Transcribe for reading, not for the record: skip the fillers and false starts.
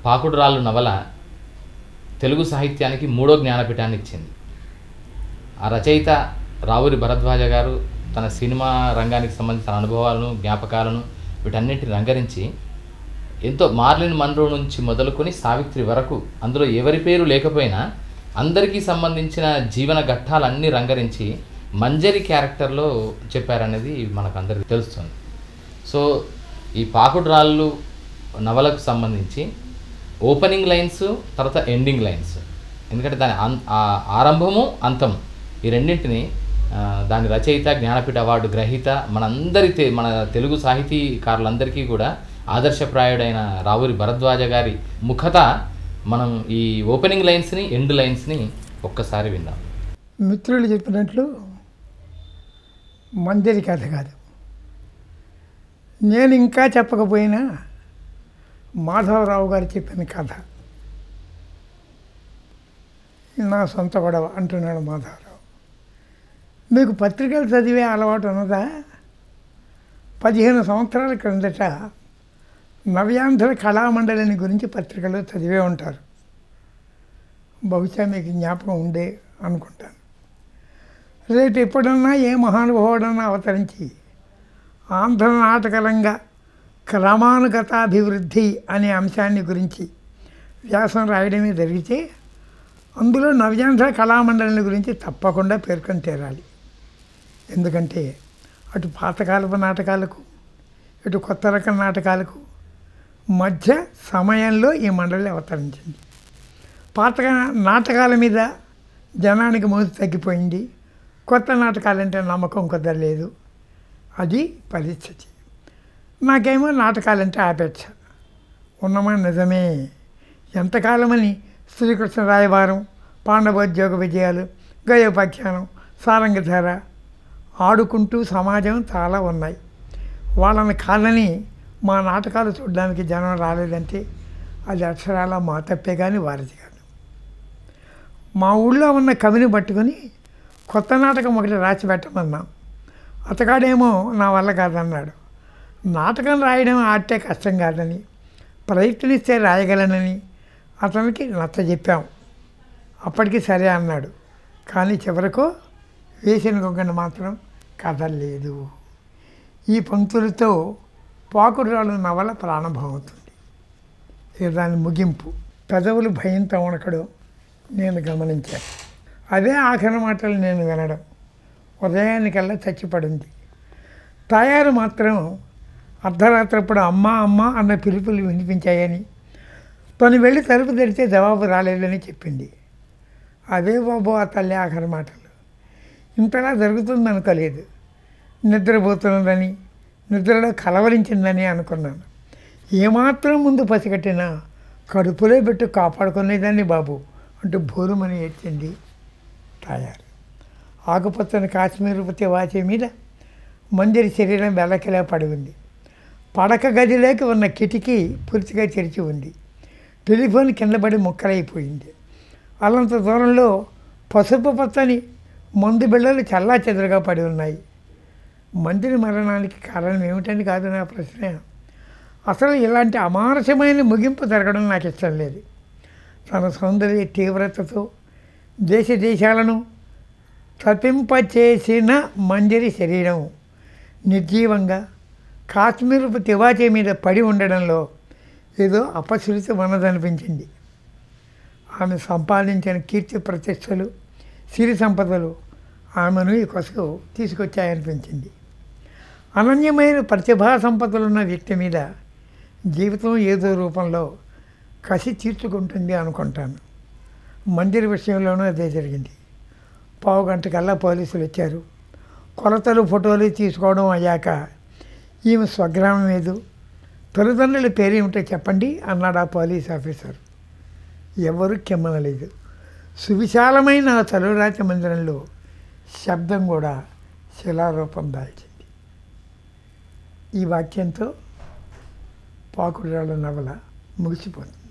పాకుడు రాళ్ళు నవల తెలుగు సాహిత్యానికి 3వ జ్ఞానపీఠాన్ని ఇచ్చింది. ఆ రచయిత రావురి భరద్వాజ గారు తన సినిమా రంగానికి సంబంధించిన అనుభవాలను, జ్ఞాపకాలను వీటన్నింటిని రంగరించి ఎంతో మార్లిన్ మన్రో నుంచి మొదలుకొని సావిత్రి వరకు అందులో ఎవరి పేరు లేకపోయినా అందరికీ సంబంధించిన జీవన ఘట్టాలన్నీ రంగరించి మంజరి క్యారెక్టర్లో చెప్పారనేది మనకు అందరికీ తెలుస్తుంది. సో ఈ పాకుడు రాళ్ళు నవలకు సంబంధించి ఓపెనింగ్ లైన్స్, తర్వాత ఎండింగ్ లైన్స్, ఎందుకంటే దాని ఆరంభము అంతము ఈ రెండింటిని దాని రచయిత, జ్ఞానపీఠ అవార్డు గ్రహీత, మన తెలుగు సాహితీకారులందరికీ కూడా ఆదర్శప్రాయుడైన రావురి భరద్వాజ గారి ముఖత మనం ఈ ఓపెనింగ్ లైన్స్ని, ఎండ్ లైన్స్ని ఒక్కసారి విందాం. మిత్రులు చెప్పినట్లు మంజరి కథ కాదు, నేను ఇంకా చెప్పకపోయినా మాధవరావు గారు చెప్పిన కథ నా సొంత గొడవ అంటున్నాడు మాధవరావు. మీకు పత్రికలు చదివే అలవాటు ఉన్నదా? 15 సంవత్సరాల క్రిందట నవ్యాంధ్ర కళామండలిని గురించి పత్రికలో చదివే ఉంటారు. బహుశా మీకు జ్ఞాపకం ఉండే అనుకుంటాను. రేపు ఎప్పుడన్నా ఏ మహానుభావుడన్నా అవతరించి ఆంధ్ర నాటకరంగా క్రమానుగతాభివృద్ధి అనే అంశాన్ని గురించి వ్యాసం రాయడమే జరిగితే అందులో నవ్యాంధ్ర కళామండలిని గురించి తప్పకుండా పేర్కొని తీరాలి. ఎందుకంటే అటు పాతకాలపు నాటకాలకు, ఇటు కొత్త రకం నాటకాలకు మధ్య సమయంలో ఈ మండలి అవతరించింది. పాత నాటకాల మీద జనానికి మోజు తగ్గిపోయింది, కొత్త నాటకాలంటే నమ్మకం కుదరలేదు. అది పరిస్థితి. నాకేమో నాటకాలంటే ఆపేక్ష. ఉన్నమా నిజమే. ఎంతకాలమని శ్రీకృష్ణ రాయబారం, పాండవోద్యోగ విజయాలు, గయోపాఖ్యానం, సారంగధార ఆడుకుంటూ సమాజం చాలా ఉన్నాయి. వాళ్ళని కాదని మా నాటకాలు చూడడానికి జనం రాలేదంటే అది అక్షరాల మా తప్పే కానీ వారిది కాదు. మా ఊళ్ళో ఉన్న కవిని పట్టుకొని కొత్త నాటకం ఒకటి రాసి పెట్టమన్నాం. అతగాడేమో నా వల్ల కాదన్నాడు. నాటకం రాయడం ఆడితే కష్టం కాదని, ప్రయత్నిస్తే రాయగలనని అతనికి నచ్చజెప్పాం. అప్పటికి సరే అన్నాడు. కానీ చివరకు వేసిన గొంగను మాత్రం కదలలేదు. ఈ పంక్తులతో పాకుడు రాళ్ళు నవల ప్రారంభమవుతుంది. ఇక దాని ముగింపు. పెదవులు భయంతో వణకడం నేను గమనించాను. అదే ఆఖరి మాటలు నేను వినడం. ఉదయానికల్లా చచ్చిపడింది. తయారు మాత్రం అర్ధరాత్రప్పుడు అమ్మ అమ్మ అన్న పిలుపులు వినిపించాయని, తను వెళ్ళి తలుపు తెరిస్తే జవాబు రాలేదని చెప్పింది. అదే బాబు ఆ తల్లి ఆఖరి మాటలు. ఇంతలా జరుగుతుంది అనుకోలేదు. నిద్రపోతున్నదని, నిద్రలో కలవరించిందని అనుకున్నాను. ఏమాత్రం ముందు పసిగట్టినా కడుపులో పెట్టి కాపాడుకునేదాన్ని బాబు అంటూ భోరుమని ఏడ్చింది తయారు. ఆకుపచ్చని కాశ్మీరపతి వాచే మీద మంజరి శరీరం వెలకిలా పడి ఉంది. పడక గదిలోకి ఉన్న కిటికీ పూర్తిగా తెరిచి ఉంది. టెలిఫోన్ కింద పడి ముక్కలైపోయింది. అల్లంత దూరంలో పసుపు పచ్చని మందు బిళ్ళలు చల్లా చెదరుగా పడి ఉన్నాయి. మంజరి మరణానికి కారణం ఏమిటని కాదు నా ప్రశ్న. అసలు ఇలాంటి అమానుషమైన ముగింపు జరగడం నాకు ఇష్టం లేదు. తన సౌందర్య తీవ్రతతో దేశ దేశాలను తప్పింపచేసిన మంజరి శరీరం నిర్జీవంగా కాశ్మీరపు తివాచీ మీద పడి ఉండడంలో ఏదో అపశృతి ఉన్నదనిపించింది. ఆమె సంపాదించిన కీర్తి ప్రతిష్టలు, సిరి సంపదలు ఆమెను ఈ కొసకు తీసుకొచ్చాయనిపించింది. అనన్యమైన ప్రతిభా సంపదలున్న వ్యక్తి మీద జీవితం ఏదో రూపంలో కసి తీర్చుకుంటుంది అనుకుంటాను. మందిర విషయంలోనూ అదే జరిగింది. పావుగంట కల్లా పోలీసులు వచ్చారు. కొలతలు, ఫోటోలు తీసుకోవడం అయ్యాక ఈమె స్వగ్రామం ఏదో, తల్లిదండ్రుల పేరేమిటో చెప్పండి అన్నాడు ఆ పోలీస్ ఆఫీసర్. ఎవరు కెమ్మనలేదు. సువిశాలమైన ఆ చలువరాతి మందిరంలో శబ్దం కూడా శిలారూపం దాల్చింది. ఈ వాక్యంతో పాకుడు రాళ్ళ నవల ముగిసిపోతుంది.